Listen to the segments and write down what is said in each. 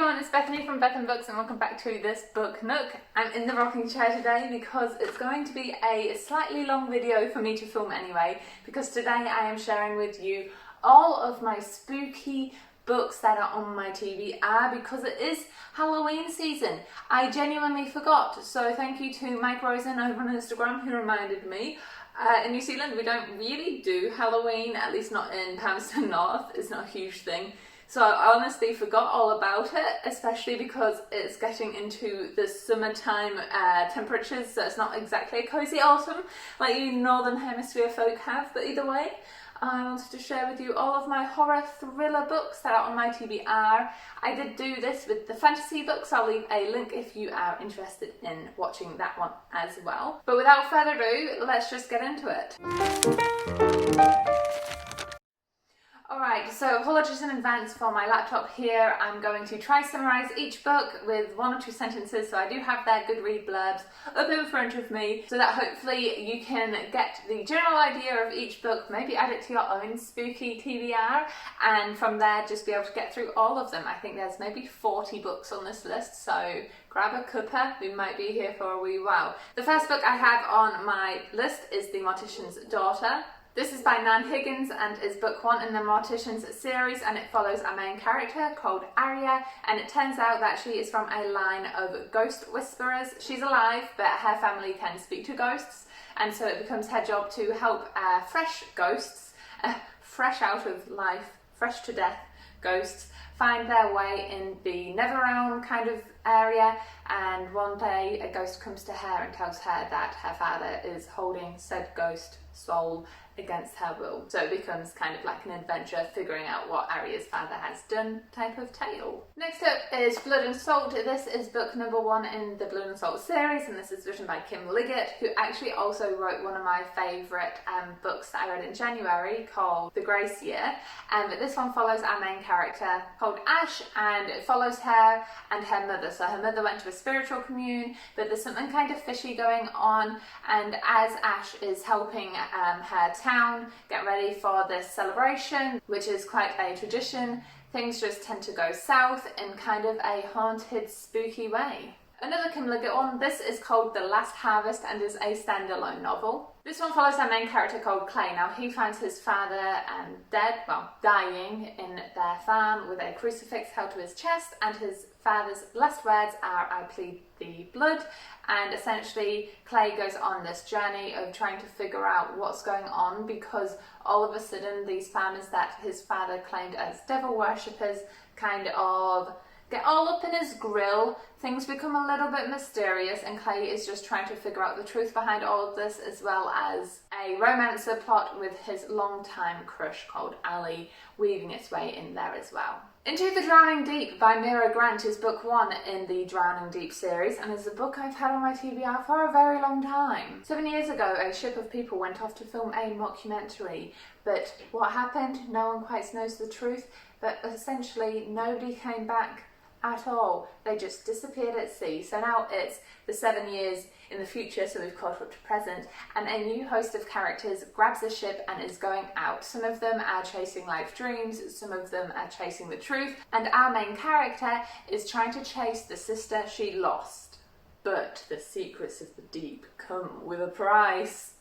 everyone, it's Bethany from Beth and Books and welcome back to this book nook. I'm in the rocking chair today because it's going to be a slightly long video for me to film anyway, because today I am sharing with you all of my spooky books that are on my TBR because it is Halloween season. I genuinely forgot, so thank you to Mike Rosen over on Instagram who reminded me. In New Zealand we don't really do Halloween, at least not in Palmerston North. It's not a huge thing. So I honestly forgot all about it, especially because it's getting into the summertime temperatures, so it's not exactly a cozy autumn like you Northern Hemisphere folk have, but either way, I wanted to share with you all of my horror thriller books that are on my TBR. I did do this with the fantasy books. I'll leave a link if you are interested in watching that one as well. But without further ado, let's just get into it. Alright, so apologies in advance for my laptop here. I'm going to try summarise each book with 1 or 2 sentences, so I do have their good read blurbs up in front of me so that hopefully you can get the general idea of each book, maybe add it to your own spooky TBR, and from there just be able to get through all of them. I think there's maybe 40 books on this list, so grab a cuppa, we might be here for a wee while. The first book I have on my list is The Mortician's Daughter. This is by Higgins and is book 1 in the Morticians series, and it follows a main character called Aria, and it turns out that she is from a line of ghost whisperers. She's alive, but her family can speak to ghosts, and so it becomes her job to help fresh ghosts, fresh out of life, fresh to death ghosts, find their way in the Netherrealm kind of area. And one day a ghost comes to her and tells her that her father is holding said ghost soul against her will. So it becomes kind of like an adventure figuring out what Aria's father has done type of tale. Next up is Blood and Salt. This is book number 1 in the Blood and Salt series, and this is written by Kim Liggett, who actually also wrote one of my favourite books that I read in January called The Grace Year. But this one follows our main character called Ash, and it follows her and her mother. So her mother went to a spiritual commune, but there's something kind of fishy going on, and as Ash is helping her town get ready for this celebration, which is quite a tradition, things just tend to go south in kind of a haunted, spooky way. Another Kim Liggett one, this is called The Last Harvest and is a standalone novel. This one follows our main character called Clay. Now he finds his father dying in their farm with a crucifix held to his chest, and his father's last words are, "I plead the blood." And essentially Clay goes on this journey of trying to figure out what's going on, because all of a sudden these farmers that his father claimed as devil worshippers kind of get all up in his grill. Things become a little bit mysterious, and Clay is just trying to figure out the truth behind all of this, as well as a romancer plot with his longtime crush called Ali weaving its way in there as well. Into the Drowning Deep by MIRA Grant is book 1 in the Drowning Deep series, and is a book I've had on my TBR for a very long time. 7 years ago, a ship of people went off to film a mockumentary, but what happened? No one quite knows the truth, but essentially nobody came back at all. They just disappeared at sea. So now it's the 7 years in the future, so we've caught up to present, and a new host of characters grabs the ship and is going out. Some of them are chasing life dreams, some of them are chasing the truth, and our main character is trying to chase the sister she lost. But the secrets of the deep come with a price.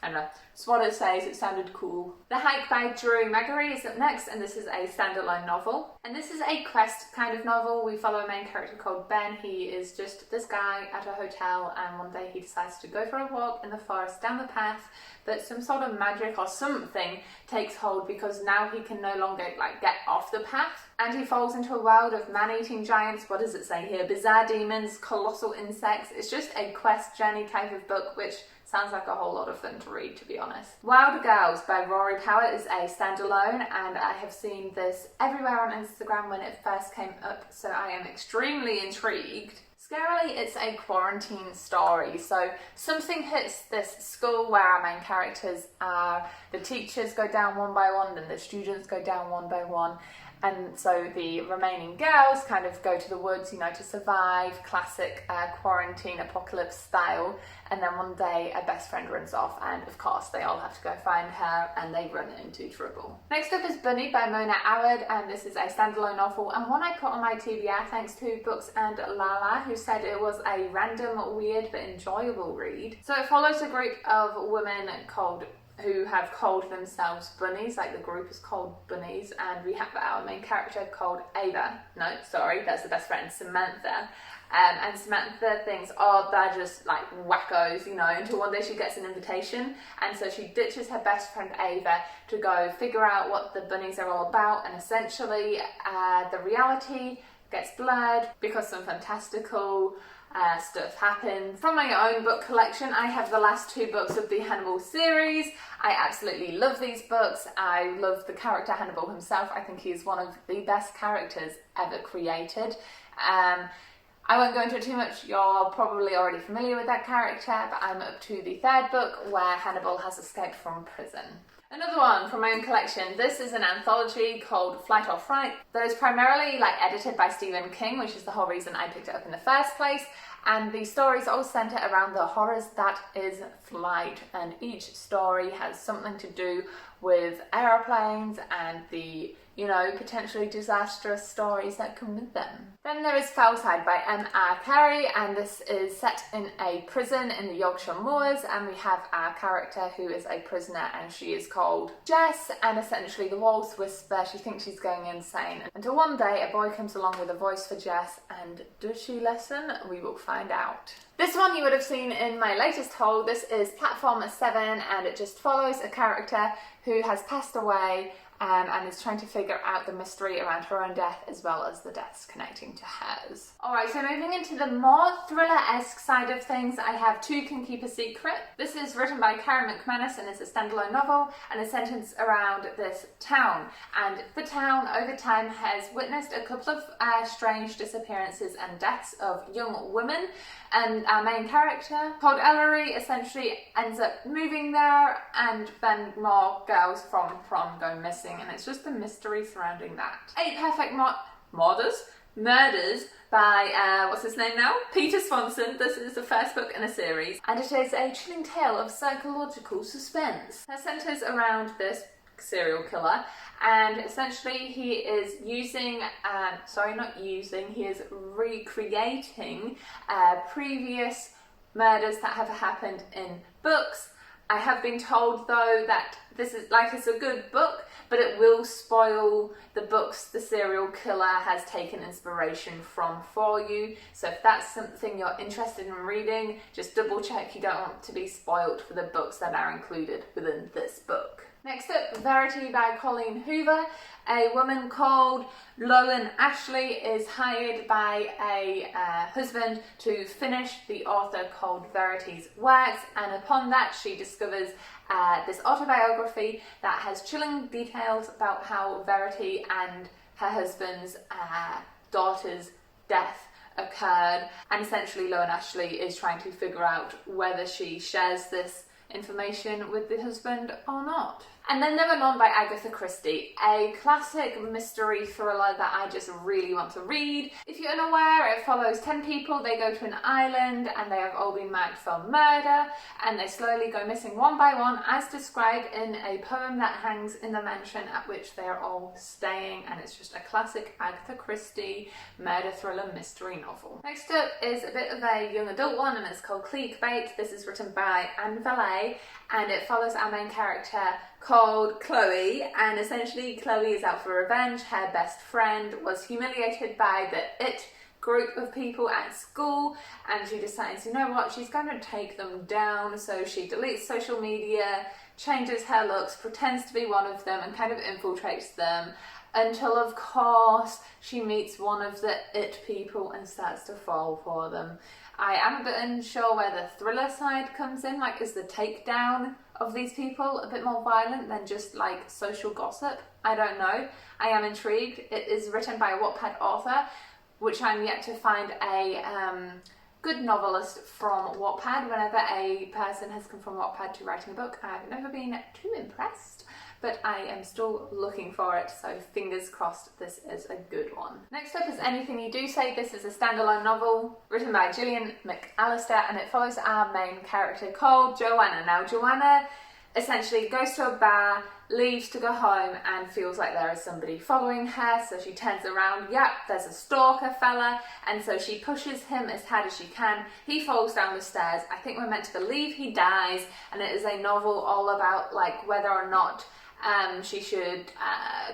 I don't know, it's what it says, it sounded cool. The Hike by Drew Magary is up next, and this is a standalone novel. And this is a quest kind of novel. We follow a main character called Ben. He is just this guy at a hotel, and one day he decides to go for a walk in the forest down the path, but some sort of magic or something takes hold, because now he can no longer get off the path, and he falls into a world of man-eating giants, what does it say here, bizarre demons, colossal insects. It's just a quest journey type of book, which sounds like a whole lot of fun to read, to be honest. Wild Girls by Rory Power is a standalone, and I have seen this everywhere on Instagram when it first came up, so I am extremely intrigued. Scarily, it's a quarantine story. So something hits this school where our main characters are. The teachers go down one by one, then the students go down one by one, And so the remaining girls kind of go to the woods, you know, to survive, classic quarantine apocalypse style. And then one day a best friend runs off, and of course they all have to go find her, and they run into trouble. Next up is Bunny by Mona Awad, and this is a standalone novel and one I put on my TBR thanks to Books and Lala, who said it was a random, weird but enjoyable read. So it follows a group of women who have called themselves bunnies, like the group is called Bunnies, and we have our main character called Ava. No, sorry, that's the best friend, Samantha. And Samantha thinks, oh, they're just like wackos, you know, until one day she gets an invitation, and so she ditches her best friend Ava to go figure out what the bunnies are all about, and essentially the reality gets blurred because some fantastical stuff happens. From my own book collection, I have the last 2 books of the Hannibal series. I absolutely love these books. I love the character Hannibal himself. I think he's one of the best characters ever created. I won't go into it too much, you're probably already familiar with that character, but I'm up to the 3rd book where Hannibal has escaped from prison. Another one from my own collection, this is an anthology called Flight or Fright that is primarily edited by Stephen King, which is the whole reason I picked it up in the first place, and the stories all centre around the horrors that is flight, and each story has something to do with aeroplanes and the, you know, potentially disastrous stories that come with them. Then there is Fellside by M.R. Carey, and this is set in a prison in the Yorkshire Moors, and we have our character who is a prisoner, and she is called Jess, and essentially the walls whisper, she thinks she's going insane, until one day a boy comes along with a voice for Jess, and does she listen? We will find out. This one you would have seen in my latest haul. This is Platform 7, and it just follows a character who has passed away and is trying to figure out the mystery around her own death as well as the deaths connecting to hers. Alright, so moving into the more thriller-esque side of things, I have Two Can Keep a Secret. This is written by Karen McManus and is a standalone novel and is centered around this town. And the town over time has witnessed a couple of strange disappearances and deaths of young women, and our main character, called Ellery, essentially ends up moving there, and then more girls from prom go missing, and it's just the mystery surrounding that. 8 Perfect Murders by, what's his name now? Peter Swanson. This is the first book in a series, and it is a chilling tale of psychological suspense that centres around this serial killer, and essentially he is he is recreating previous murders that have happened in books. I have been told though that this is it's a good book, but it will spoil the books the serial killer has taken inspiration from for you. So if that's something you're interested in reading, just double check you don't want to be spoiled for the books that are included within this book. Next up, Verity by Colleen Hoover. A woman called Lolan Ashley is hired by a husband to finish the author called Verity's works, and upon that she discovers this autobiography that has chilling details about how Verity and her husband's daughter's death occurred, and essentially Lolan Ashley is trying to figure out whether she shares this information with the husband or not. And then Never Known by Agatha Christie, a classic mystery thriller that I just really want to read. If you're unaware, it follows 10 people. They go to an island and they have all been marked for murder, and they slowly go missing one by one as described in a poem that hangs in the mansion at which they are all staying, and it's just a classic Agatha Christie murder thriller mystery novel. Next up is a bit of a young adult one, and it's called Clickbait. This is written by Anne Valet, and it follows our main character called Chloe, and essentially Chloe is out for revenge. Her best friend was humiliated by the IT group of people at school, and she decides, you know what, she's going to take them down. So she deletes social media, changes her looks, pretends to be one of them, and kind of infiltrates them, until of course she meets one of the IT people and starts to fall for them. I am a bit unsure where the thriller side comes in, is the takedown of these people a bit more violent than just social gossip? I don't know. I am intrigued. It is written by a Wattpad author, which I'm yet to find a good novelist from Wattpad. Whenever a person has come from Wattpad to writing a book, I've never been too impressed. but I am still looking for it, so fingers crossed this is a good one. Next up is Anything You Do Say. This is a standalone novel written by Gillian McAllister, and it follows our main character called Joanna. Now Joanna essentially goes to a bar, leaves to go home, and feels like there is somebody following her, so she turns around. Yep, there's a stalker fella, and so she pushes him as hard as she can. He falls down the stairs. I think we're meant to believe he dies, and it is a novel all about like whether or not she should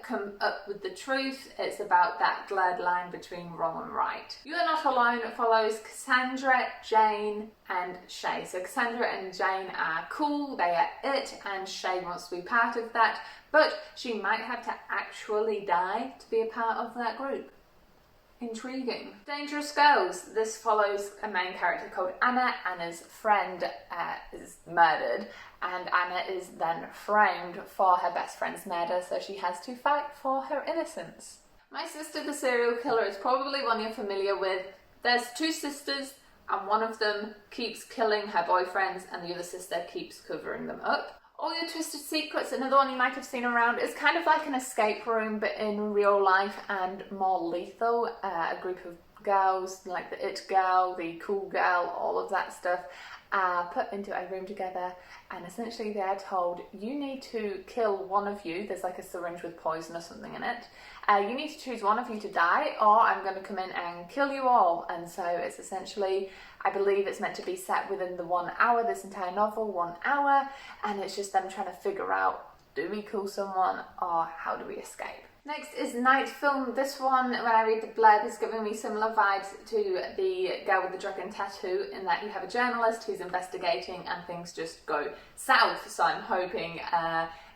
come up with the truth. It's about that blurred line between wrong and right. You Are Not Alone follows Cassandra, Jane and Shay. So Cassandra and Jane are cool, they are it, and Shay wants to be part of that, but she might have to actually die to be a part of that group. Intriguing. Dangerous Girls. This follows a main character called Anna. Anna's friend is murdered, and Anna is then framed for her best friend's murder, so she has to fight for her innocence. My Sister the Serial Killer is probably one you're familiar with. There's two sisters, and one of them keeps killing her boyfriends, and the other sister keeps covering them up. All Your Twisted Secrets, another one you might have seen around. It's kind of like an escape room, but in real life and more lethal. A group of girls, like the it girl, the cool girl, all of that stuff, are put into a room together, and essentially they're told, you need to kill one of you. There's like a syringe with poison or something in it. You need to choose one of you to die, or I'm going to come in and kill you all. And so it's essentially, I believe it's meant to be set within the 1 hour, this entire novel, 1 hour, and it's just them trying to figure out, do we kill someone or how do we escape? Next is Night Film. This one, when I read the blurb, is giving me similar vibes to the Girl with the Dragon Tattoo, in that you have a journalist who's investigating and things just go south, so I'm hoping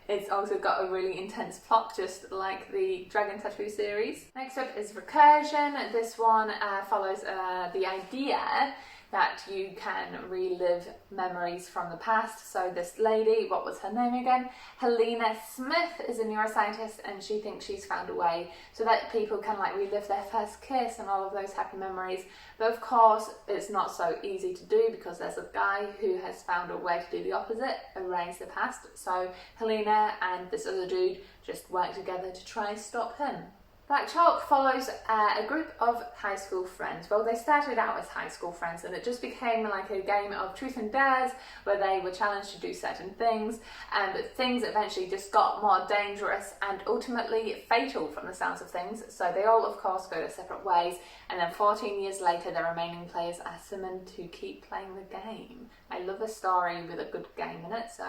it's also got a really intense plot, just like the Dragon Tattoo series. Next up is Recursion. This one follows the idea that you can relive memories from the past. So this lady, what was her name again? Helena Smith is a neuroscientist, and she thinks she's found a way so that people can like relive their first kiss and all of those happy memories. But of course, it's not so easy to do because there's a guy who has found a way to do the opposite, erase the past. So Helena and this other dude just work together to try and stop him. Black Chalk follows a group of high school friends. Well, they started out as high school friends, and it just became like a game of truth and dares where they were challenged to do certain things, but things eventually just got more dangerous and ultimately fatal from the sounds of things. So they all, of course, go their separate ways, and then 14 years later, the remaining players are summoned to keep playing the game. I love a story with a good game in it, so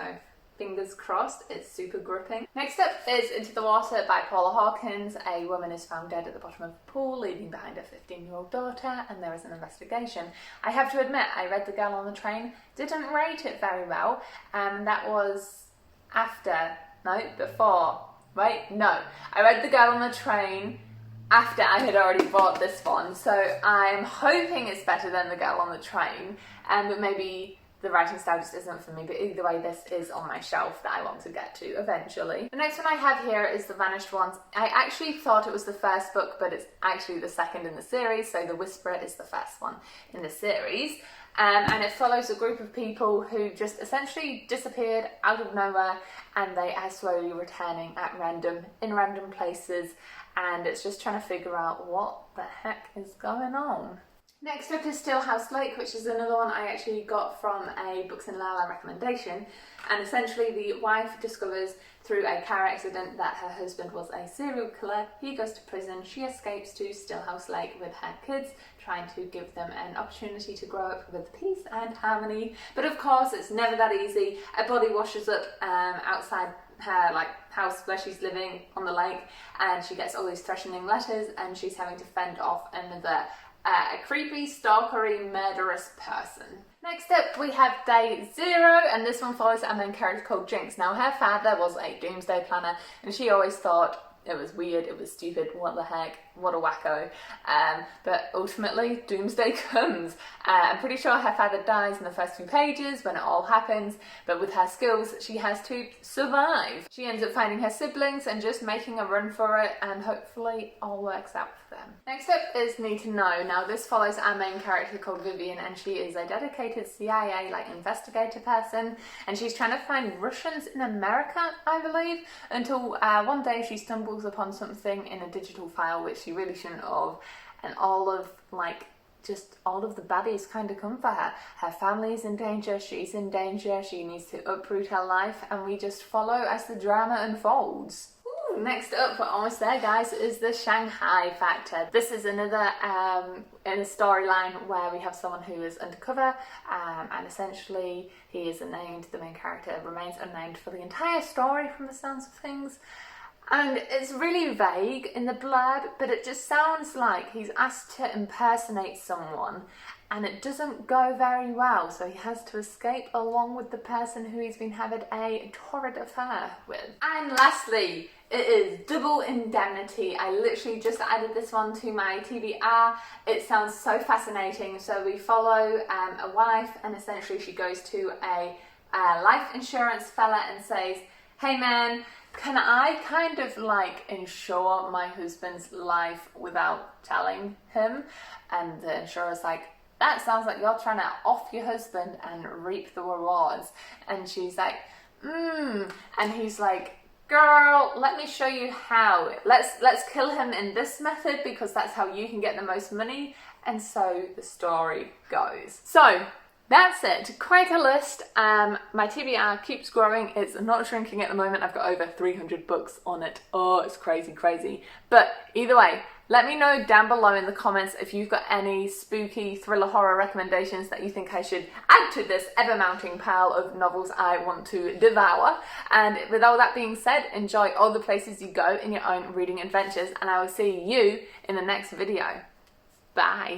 fingers crossed, it's super gripping. Next up is Into the Water by Paula Hawkins. A woman is found dead at the bottom of a pool, leaving behind a 15-year-old daughter, and there is an investigation. I have to admit, I read The Girl on the Train, didn't rate it very well, and that was before, right? No, I read The Girl on the Train after I had already bought this one, so I'm hoping it's better than The Girl on the Train, but maybe the writing style just isn't for me, but either way, this is on my shelf that I want to get to eventually. The next one I have here is The Vanished Ones. I actually thought it was the first book, but it's actually the second in the series, so The Whisperer is the first one in the series. And it follows a group of people who just essentially disappeared out of nowhere, and they are slowly returning in random places, and it's just trying to figure out what the heck is going on. Next up is Stillhouse Lake, which is another one I actually got from a Books and Lala recommendation, and essentially the wife discovers through a car accident that her husband was a serial killer. He goes to prison, she escapes to Stillhouse Lake with her kids, trying to give them an opportunity to grow up with peace and harmony. But of course, it's never that easy. A body washes up outside her house where she's living on the lake, and she gets all these threatening letters, and she's having to fend off another a creepy, stalkery, murderous person. Next up we have Day Zero, and this one follows a main character called Jinx. Now her father was a doomsday planner, and she always thought it was weird, it was stupid, what the heck, what a wacko. But ultimately, doomsday comes. I'm pretty sure her father dies in the first few pages when it all happens, but with her skills, she has to survive. She ends up finding her siblings and just making a run for it, and hopefully all works out for them. Next up is Need to Know. Now this follows our main character called Vivian, and she is a dedicated CIA investigator person, and she's trying to find Russians in America, I believe, until one day she stumbles upon something in a digital file which she really shouldn't have, and all of the baddies kind of come for her. Her family is in danger, she's in danger, she needs to uproot her life, and we just follow as the drama unfolds. Next up, we're almost there guys, is the Shanghai Factor. This is another in a storyline where we have someone who is undercover, and essentially he is unnamed. The main character remains unnamed for the entire story from the sounds of things. And it's really vague in the blurb, but it just sounds like he's asked to impersonate someone, and it doesn't go very well, so he has to escape along with the person who he's been having a torrid affair with. And lastly, it is Double Indemnity. I literally just added this one to my TBR. It sounds so fascinating. So we follow a wife, and essentially she goes to a life insurance fella and says, hey man, can I kind of insure my husband's life without telling him? And the insurer's like, that sounds like you're trying to off your husband and reap the rewards. And she's like, and he's like, girl, let me show you how. Let's kill him in this method because that's how you can get the most money. And so the story goes. So that's it, quite a list. My TBR keeps growing, it's not shrinking at the moment. I've got over 300 books on it. Oh, it's crazy. But either way, let me know down below in the comments if you've got any spooky thriller horror recommendations that you think I should add to this ever-mounting pile of novels I want to devour. And with all that being said, enjoy all the places you go in your own reading adventures, and I will see you in the next video. Bye.